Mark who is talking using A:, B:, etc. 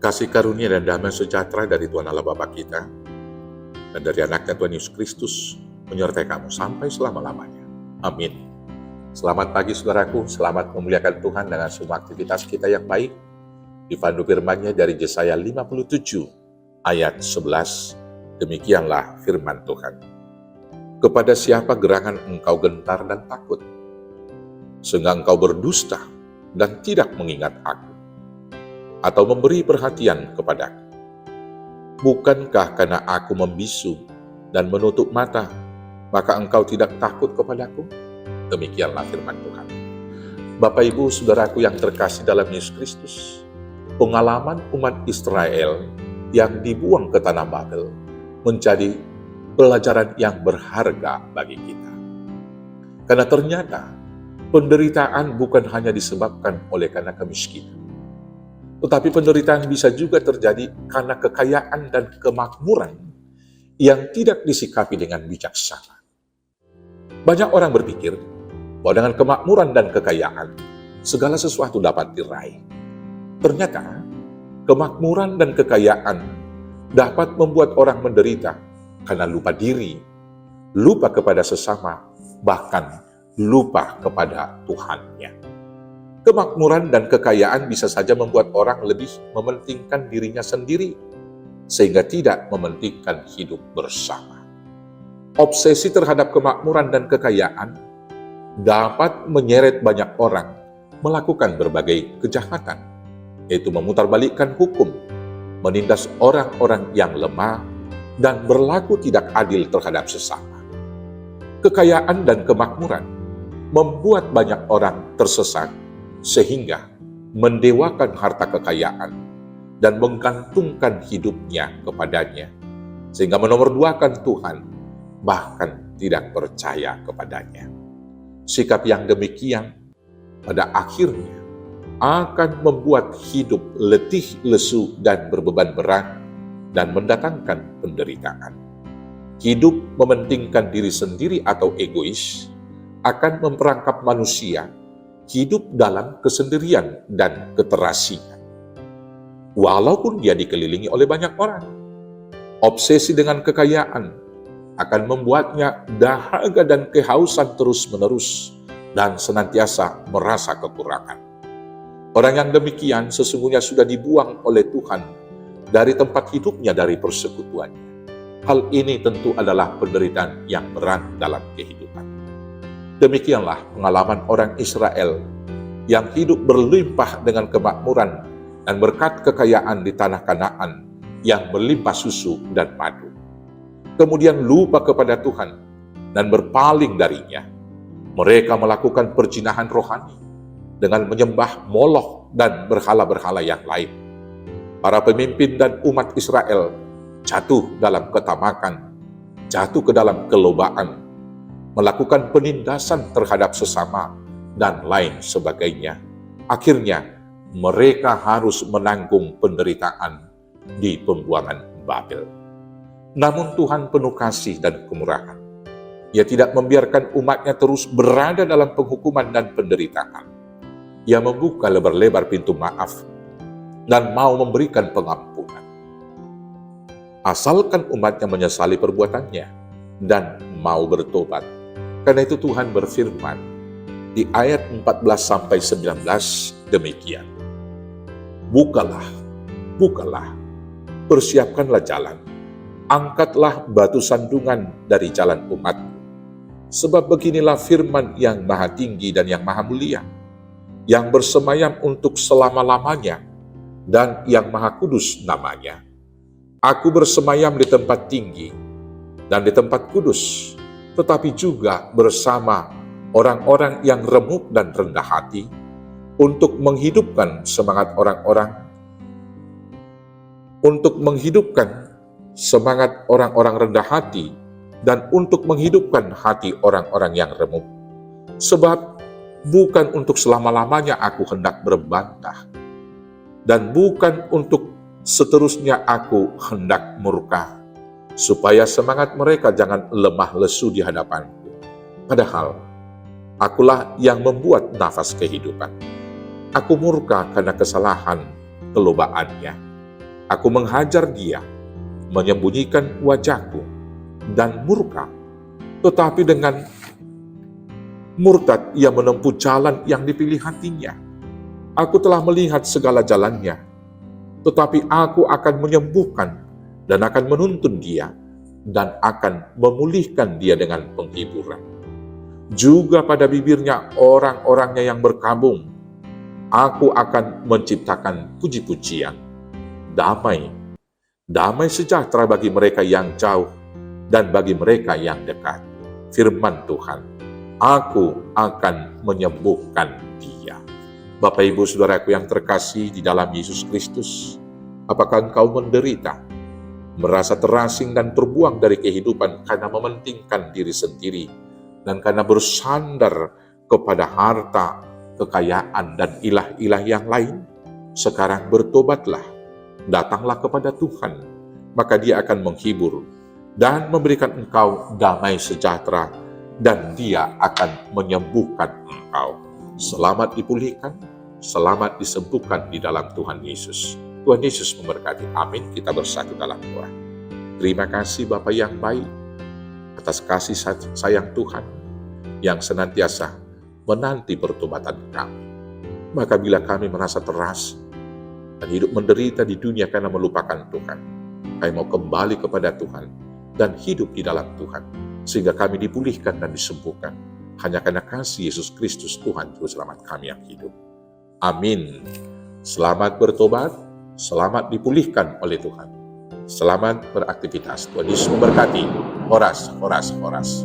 A: Kasih karunia dan damai sejahtera dari Tuhan Allah Bapa kita dan dari anaknya Tuhan Yesus Kristus menyertai kamu sampai selama-lamanya. Amin. Selamat pagi saudaraku, selamat memuliakan Tuhan dengan semua aktivitas kita yang baik. Dipandu firman-Nya dari Yesaya 57 ayat 11, demikianlah firman Tuhan. Kepada siapa gerangan engkau gentar dan takut, sehingga engkau berdusta dan tidak mengingat aku, atau memberi perhatian kepadaku. Bukankah karena aku membisu dan menutup mata, maka engkau tidak takut kepadaku? Demikianlah firman Tuhan. Bapak, Ibu, saudaraku yang terkasih dalam Yesus Kristus, pengalaman umat Israel yang dibuang ke tanah Babel menjadi pelajaran yang berharga bagi kita. Karena ternyata penderitaan bukan hanya disebabkan oleh karena kemiskinan, tetapi penderitaan bisa juga terjadi karena kekayaan dan kemakmuran yang tidak disikapi dengan bijaksana. Banyak orang berpikir bahwa dengan kemakmuran dan kekayaan, segala sesuatu dapat diraih. Ternyata, kemakmuran dan kekayaan dapat membuat orang menderita karena lupa diri, lupa kepada sesama, bahkan lupa kepada Tuhannya. Kemakmuran dan kekayaan bisa saja membuat orang lebih mementingkan dirinya sendiri, sehingga tidak mementingkan hidup bersama. Obsesi terhadap kemakmuran dan kekayaan dapat menyeret banyak orang melakukan berbagai kejahatan, yaitu memutarbalikkan hukum, menindas orang-orang yang lemah, dan berlaku tidak adil terhadap sesama. Kekayaan dan kemakmuran membuat banyak orang tersesat, sehingga mendewakan harta kekayaan dan menggantungkan hidupnya kepadanya, sehingga menomorduakan Tuhan, bahkan tidak percaya kepadanya. Sikap yang demikian pada akhirnya akan membuat hidup letih, lesu, dan berbeban berat, dan mendatangkan penderitaan. Hidup mementingkan diri sendiri atau egois akan memperangkap manusia hidup dalam kesendirian dan keterasingan. Walaupun dia dikelilingi oleh banyak orang, obsesi dengan kekayaan akan membuatnya dahaga dan kehausan terus-menerus dan senantiasa merasa kekurangan. Orang yang demikian sesungguhnya sudah dibuang oleh Tuhan dari tempat hidupnya, dari persekutuannya. Hal ini tentu adalah penderitaan yang berat dalam kehidupan. Demikianlah pengalaman orang Israel yang hidup berlimpah dengan kemakmuran dan berkat kekayaan di tanah Kanaan yang berlimpah susu dan madu. Kemudian lupa kepada Tuhan dan berpaling darinya. Mereka melakukan perzinahan rohani dengan menyembah Moloch dan berhala-berhala yang lain. Para pemimpin dan umat Israel jatuh dalam ketamakan, jatuh ke dalam kelobaan, melakukan penindasan terhadap sesama, dan lain sebagainya. Akhirnya, mereka harus menanggung penderitaan di pembuangan Babel. Namun Tuhan penuh kasih dan kemurahan. Ia tidak membiarkan umatnya terus berada dalam penghukuman dan penderitaan. Ia membuka lebar-lebar pintu maaf dan mau memberikan pengampunan. Asalkan umatnya menyesali perbuatannya dan mau bertobat. Karena itu Tuhan berfirman di ayat 14-19 demikian. Bukalah, bukalah, persiapkanlah jalan, angkatlah batu sandungan dari jalan umatku. Sebab beginilah firman yang maha tinggi dan yang maha mulia, yang bersemayam untuk selama-lamanya dan yang maha kudus namanya. Aku bersemayam di tempat tinggi dan di tempat kudus, tetapi juga bersama orang-orang yang remuk dan rendah hati, untuk menghidupkan semangat orang-orang rendah hati, dan untuk menghidupkan hati orang-orang yang remuk. Sebab bukan untuk selama-lamanya aku hendak berbantah, dan bukan untuk seterusnya aku hendak murka, supaya semangat mereka jangan lemah lesu di hadapanku. Padahal, akulah yang membuat nafas kehidupan. Aku murka karena kesalahan kelobaannya, Aku menghajar dia, menyembunyikan wajahku dan murka. Tetapi dengan murtad ia menempuh jalan yang dipilih hatinya. Aku telah melihat segala jalannya, tetapi aku akan menyembuhkan dan akan menuntun dia dan akan memulihkan dia dengan penghiburan. Juga pada bibirnya orang-orangnya yang berkabung, aku akan menciptakan puji-pujian. Damai, damai sejahtera bagi mereka yang jauh dan bagi mereka yang dekat. Firman Tuhan, aku akan menyembuhkan dia. Bapak, Ibu, Saudaraku yang terkasih di dalam Yesus Kristus, apakah engkau menderita, merasa terasing dan terbuang dari kehidupan karena mementingkan diri sendiri, dan karena bersandar kepada harta, kekayaan, dan ilah-ilah yang lain? Sekarang bertobatlah, datanglah kepada Tuhan, maka Dia akan menghibur dan memberikan engkau damai sejahtera, dan Dia akan menyembuhkan engkau. Selamat dipulihkan, selamat disembuhkan di dalam Tuhan Yesus. Tuhan Yesus memberkati. Amin. Kita bersatu dalam doa. Terima kasih Bapa yang baik, atas kasih sayang Tuhan yang senantiasa menanti pertobatan kami. Maka bila kami merasa terasing dan hidup menderita di dunia karena melupakan Tuhan, kami mau kembali kepada Tuhan dan hidup di dalam Tuhan, sehingga kami dipulihkan dan disembuhkan hanya karena kasih Yesus Kristus Tuhan Juru Selamat kami yang hidup. Amin. Selamat bertobat, selamat dipulihkan oleh Tuhan. Selamat beraktivitas. Tuhan Yesus memberkati. Horas, horas, horas.